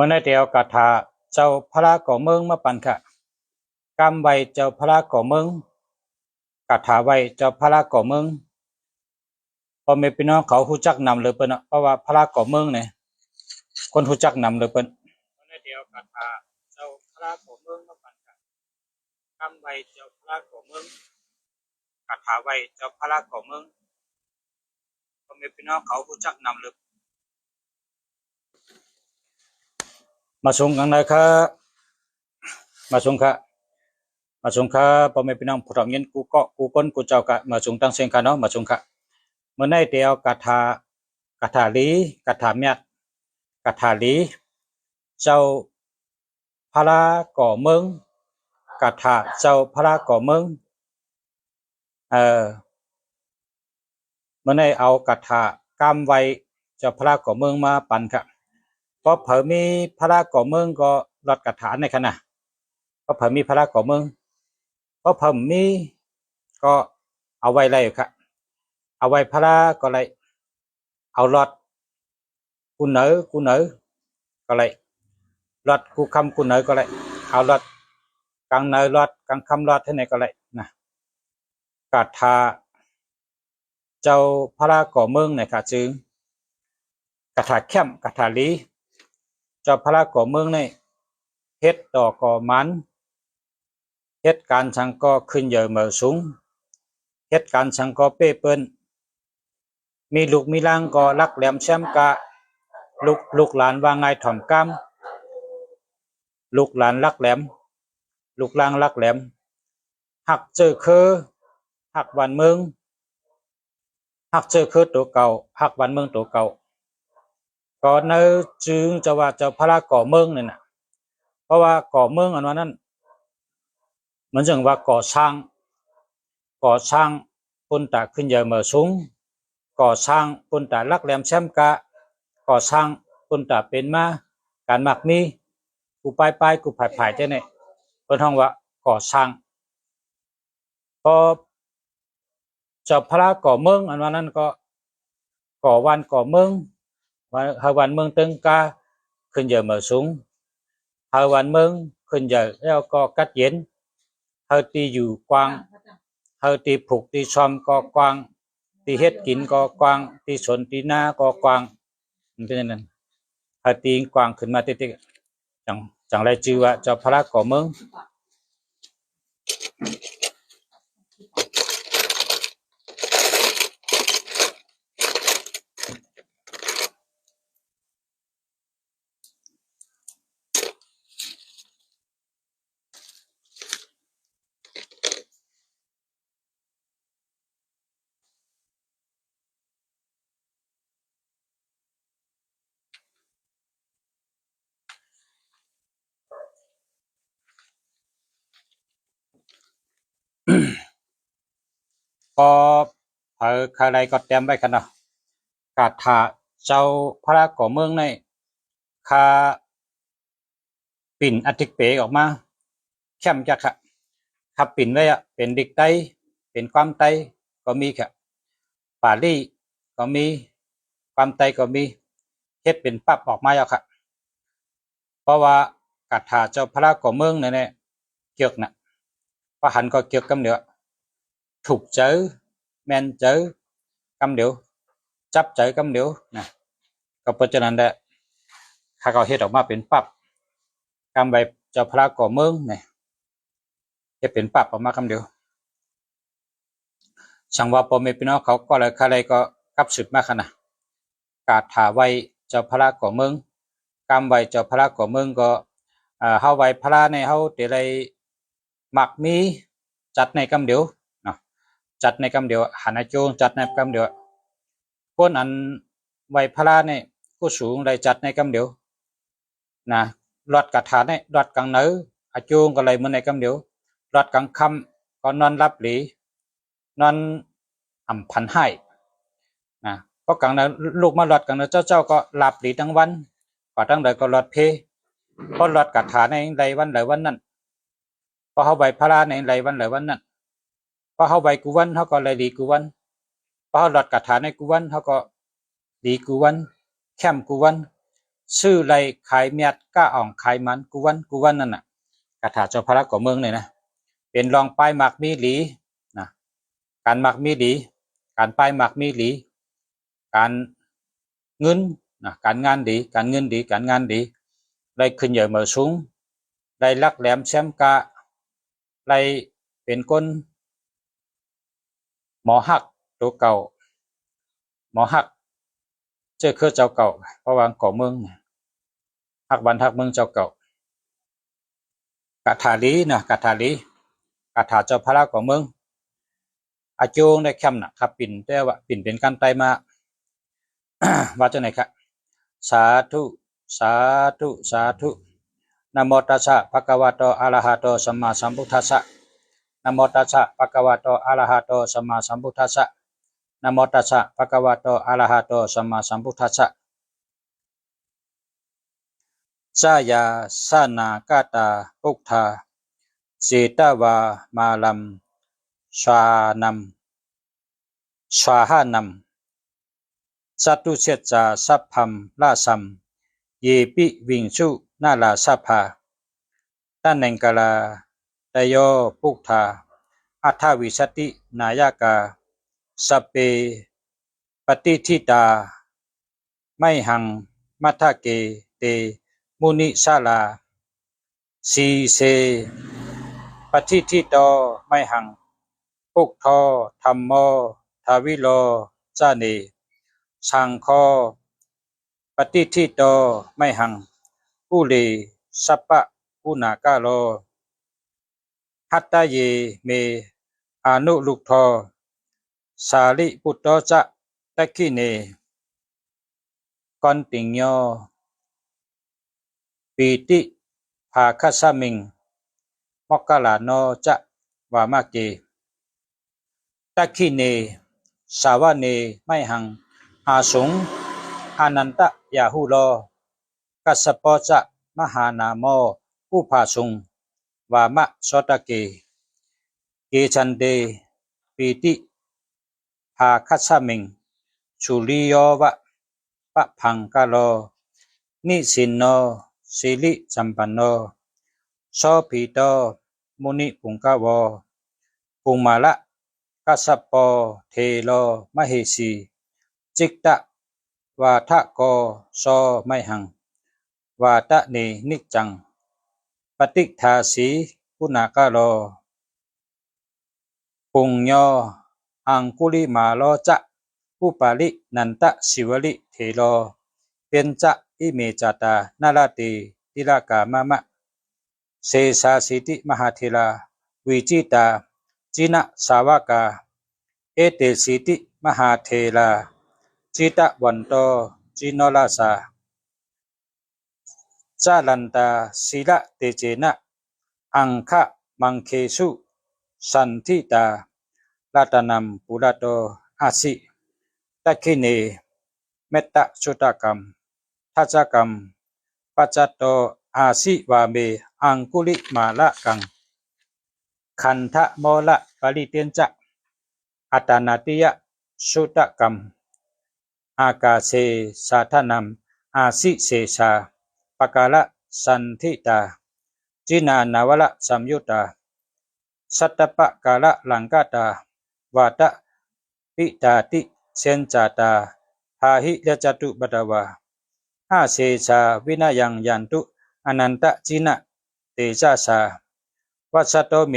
มื่อในเดียวกาถาเจ้าพระก่อเมืองมาปันค่ะกำไว้เจ้าพระก่อเมืองกาถาไว้เจ้าพระก่อเมืองพอแม่พี่น้องเขาฮู้จักนำเลยเปิ้นเนาะเพราะว่าพระก่อเมืองเนี่ยคนฮู้จักนำเลยเปิ้นมื่อในเดียวกาถาเจ้าพระก่อเมืองมาปันค่ะกำไว้เจ้าพระก่อเมืองกาถาไว้เจ้าพระก่อเมืองพอแม่พี่น้องเขาฮู้จักนำเลยมาส่งกันนะครับมาส่งค่ะมาส่งค่ะพ่อแม่พี่น้องผู้ทำเงินกูเกาะกูก้นกูเจ้ากะมาส่งตั้งเสียงกันเนาะมาส่งค่ะเมื่อในเดียวกาถาลีกาถาเมียดกาถาลีเจ้าพระก่อเมืองกาถาเจ้าพระก่อเมืองเมื่อในเอากาถากำไว้เจ้าพระก่อเมืองมาปันค่ะเพราะเผอมีพระก่อเมืองก็ลดกาถาในขณะเพราะเผอมีพระก่อเมืองเพราะผมมีก็เอาไว้เลยครับเอาไว้พระก็เลยเอาลอดกูเหนือก็เลยลอดกูคำกูเหนือก็เลยเอาลอดกลางเหนือลอดกลางคำลอดที่ไหนก็เลยนะกาถาเจ้าพระก่อเมืองเนี่ยค่ะจึงกาถาเข้มกาถาลีเจ้าพระก่อเมืองเนี่ยเฮ็ดต่อก่อมันเหตุการณ์ชังก็ขึ้นเยอะเหมือสูงเหตุการณ์ชังก็เป้เปิ้นมีลูกมีล่างก็รักแหลมแชมกะลูกหลานว่าไงถ่อมกำลูกหลานรักแหลมลูกล่างรักแหลมหักเจอคือหักวันเมืองหักเจอคือตัวเก่าหักวันเมืองตัวเก่าก็เนื้อจึงจะว่าเจ้าพระก่อเมืองเนี่ยนะเพราะว่าก่อเมืองอันนั้นเหมือนจังว่าก่อสร้างปุ่นตาขึ้นเยอะเหมือสูงก่อสร้างปุ่นตาลักแหลมแชมกะก่อสร้างปุ่นตาเป็นมาการหมักมีกูไปกูผ่ายเจ้าเนี่ยเป็นห้องว่าก่อสร้างพอเจ้าพระก่อเมืองอันนั้นก็ก่อวันก่อเมืองวันเมืองตึงกาขึ้นเยอะเหมือสูงวันเมืองขึ้นเยอะแล้วก็กัดเย็นตีอยู่กว้างตีผูกตีซ้อมก็กว้างตีเฮ็ดกินก็กว้างตีสนตีหน้าก็กว้างเป็นอย่างนั้นตีกว้างขึ้นมาติดจังไรชื่อว่าเจ้าพระก่อเมืองก็ใครก็เตรียมไว้กันเนาะกาถาเจ้าพระก่อเมืองในคาปิ่นอธิกเปออกมาเข้มจักค่ะขับปิ่นไว้อะเป็นดิกไตเป็นความไตก็มีค่ะป่าลี่ก็มีความไตก็มีเฮ็ดเป็นปั๊บออกมาแล้วค่ะเพราะว่ากาถาเจ้าพระก่อเมืองเนี่ยเกี่ยวน่ะพระหันก็เกี่ยวกับเนื้อถูกเจอแมนเจอกำเดียวจับเจอกำเดียวนะก็เพราะฉะนั้นแหละข้าก็เฮ็ดออกมาเป็นปั๊บกำใบเจ้าพระก่อเมืองเนี่ยจะเป็นปั๊บออกมากำเดียวช่างว่าพ่อแม่พี่น้องเขาก็เลยใครก็กับสุดมากขนาดกาถาไว้เจ้าพระก่อเมืองกำไว้เจ้าพระก่อเมืองก็เฮาไว้พระในเฮาเดี๋ยวได้หมักมีจัดในกำเดียวเนาะจัดในกำเดียวหันโจงจัดในกำเดียวก้นอันไว้พระเนี่ยก็สูงได้จัดในกำเดียวนะรอดกาถาเนี่ยรอดกลางเนื้ออาโจงก็เลยมันในกำเดียวรอดกลางคำก็นอนรับหลีนอนอ่ำพันให้นะเพราะกลางเนื้อลูกมาหลอดกลางเนื้อเจ้าก็หลับหลีทั้งวันก็ทั้งเดือนก็หลอดเพเพราะหลอดกาถาในไรวันนั้นพอเขาใบพระในไรวันนั้นพอเขาใบกุวันเขาก็เลยดีกุวันพอเขาหลอดกาถาในกุวันเขาก็ดีกุวันแคมกุวัน ชื่อไรขายเมียดก้าอ่องขายมันกูวันนั่นน่ะกระถาเจ้าพระก่อเมืองเนี่ยนะเป็นรองป้ายหมักมีหลีนะการหมักมีหลีการป้ายหมักมีหลีการเงินนะการงานดีการเงินดีการงานดีไรขึ้นใหญ่เหมือสูงไรลักแหลมแชมกะไรเป็นก้นหมอหักตัวเก่าหมอหักเจ้าคือเจ้าเก่าเพราะว่าก่อเมืองหักบันทักเมืองเจ้าเก่ากะถาลีนะกะถาลีกะถาเจ้าพระก่อเมืองอาโจงได้แคมนะครับปิ่นแต่ว่าปิ่นเป็นการไตมา ว่าจังไหนครับสาธุสาธุสาธุนะโมตัสสะภะคะวะโตอะระหะโตสัมมาสัมพุทธัสสะนะโมตัสสะภะคะวะโตอะระหะโตสัมมาสัมพุทธัสสะนะโมตัสสะภะคะวะโตอะระหะโตสัมมาสัมพุทธัสสะสายาสานากาตาปุกธาเสตวามาลัมชานัมชาหานัมสัตุเสจาสัพพัมลาสัมเยปิวิงสุนาลาสัพพาตันเนงกาลาตโยปุกธาอัฏฐวิสตินายกาสเปปฏิทิตาไม่หังมัทธเกเตมุนิสาลาสีเสปฏิทิโตไม่หังปุกทอธรรมโมทาวิโลจาเนสังโฆปฏิทิโตไม่หังอุเลสัปปะอุณากาโลหัตตเยเมอนุลุกทอสาลิปุตโตจะตะคิเนกอนติงโยปีติภาคัสสมิงมกกะลาโนจะวามาเกตะคิเนสาวเนไม่หังอาสงอานันตะยาหุโลกัสสปจะมหานาโมอุภาสุงวามะโสตะเกเกชันเดปีติภาคัสสมิงสุริโยวะปะพังกาโลนิสินโนสิริสัมปันโนโสภิโตมุนิปุงกาวอปุงมาละกัสสปอเทโลมเหสีจิกตะวาทะโกโสไม่หังวาตะเนนิจังปฏิทาสีปุณากาโลปุญโยอังคุลิมาโลจะอุปาลินันตะสิวลิเทโลเป็นจะอิเมจตานาลาติติลากามะมะเสสาสิติมหาเทลาวิจิตาจินะสาวกาเอเตสิติมหาเทลาจิตะวันโตจิโนลาสาจาลันตาศิละเตเจนะอังคะมังเคสุสันทิตารัตนัมปุระโตอาสิตะคิเนเมตตะสุตกรรมทัจกรรมปัจจโตอาสิวาเมอังคุลิมาละกังขันธโมละปริเตนจะอัตนาติยะสุตกรรมอากาเสสาธนัมอาสิเสสาปกาละสันทิตาจินานาวละสัมยุตตาสัตตปะกาละลังกาตาวาตะปิตาติเชนจาตาพาหิเลจตุบดาวาอาเสสาวินายังยันตุอนันตจินะเตจาสาวัสโตเม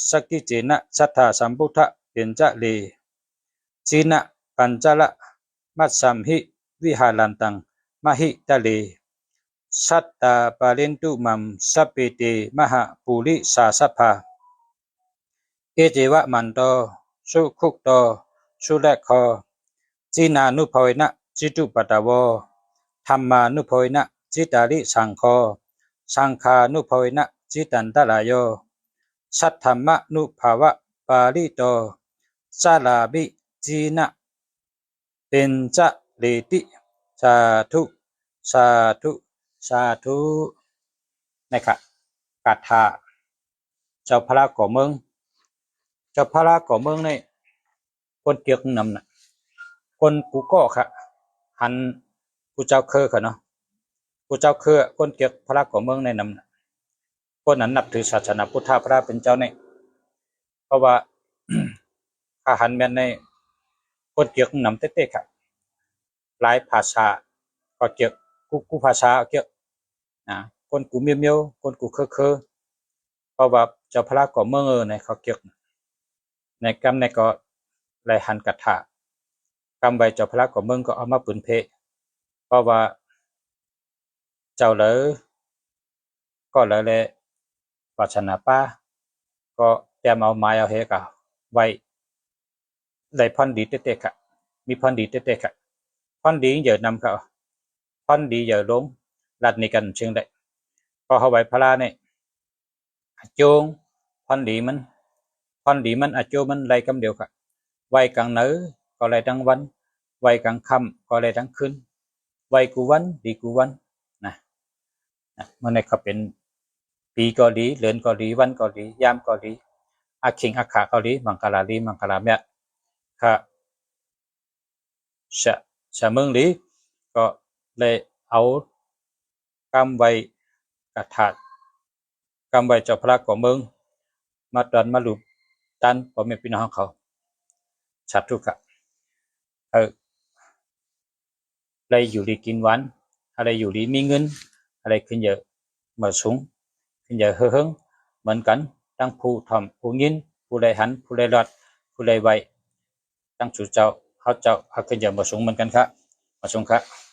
สกิเจนะสัทธาสัมพุทธะเป็นจะเลจินะปัญจละมัสสัมหิวิหารันตังมหิตะเลสัตตาปาลินตุมัมสัพเปเตมหาปุริสาสัพพาเอเจวะมันโตสุขุกโตสุเลขโคจินานุภเวนะจิตุปตะโวธรรมานุภเวนะจิตาริสังโฆสังฆานุภเวนะจิตันตรายโยสัทธรรมนุภาวะปาลิโตสาลาบิจีนะเป็นจะเลติสาธุสาธุสาธุนะครับกาถาเจ้าพระก่อเมืองเจ้าพระก่อเมืองในคนเกียกนำน่ะคนกูก็ค่ะหันกูเจ้าเคยค่ะเนาะ ผู้เจ้าคือคนเกียกพระของเมืองในนำคนนั้นนับถือศาสนาพุทธพระเป็นเจ้าในเพราะว่า อาหารแม่นในคนเกียกนำเต๊ะๆครับหลายภาษาก็เกียกกูภาษาเกียกนะคนกูเมียวๆคนกูเคอเพราะว่าเจ้าพระของเมืองในเขาเกียกในกรรมในก็ไหลหันกระถากรรมใบเจ้าพระของเมืองก็เอามาปืนเพเพราะว่าเจ้าเลยก็เลยปรารถนาป้าก็เตรียมเอาไม้เอาเฮกะไว้ได้พรดีเต๊ะๆค่ะมีพรดีเต๊ะๆค่ะพรดีเยอะนำเขาพรดีเยอะลงรัดในกันเชิงได้พอเขาไว้พระเนี่ยโจงพรดีมันโจมันไรกำเดียวค่ะไว้กลางเนื้อก็ไรทั้งวันไว้กลางค่ำก็ไรทั้งคืนไว้กูวันดีกูวันนะมันในเขาเป็นปีก็ดีเดือนก็ดีวันก็ดียามก็ดีอาคิงอาขาก็ดีมังกรดีมังกรเมียค่ะชะเมืองลีก็เลยเอากำไว้กระถาดกำไว้เจ้าพระของเมืองมาดันมาลุบดันพ่อแม่พี่น้องเขาชัดทุกข์อะไรอยู่ดีกินหวานอะไรอยู่ดีมีเงินอะไรขึ้นเยอะมาสูงขึ้นเยอะเฮิงเหมือนกันตั้งผู้ทำผู้ยินผู้ใดหันผู้ใดรอดผู้ใดไวตั้งสู่เจ้าเขาขึ้นเยอะมาสูงเหมือนกันครับมาสูงครับ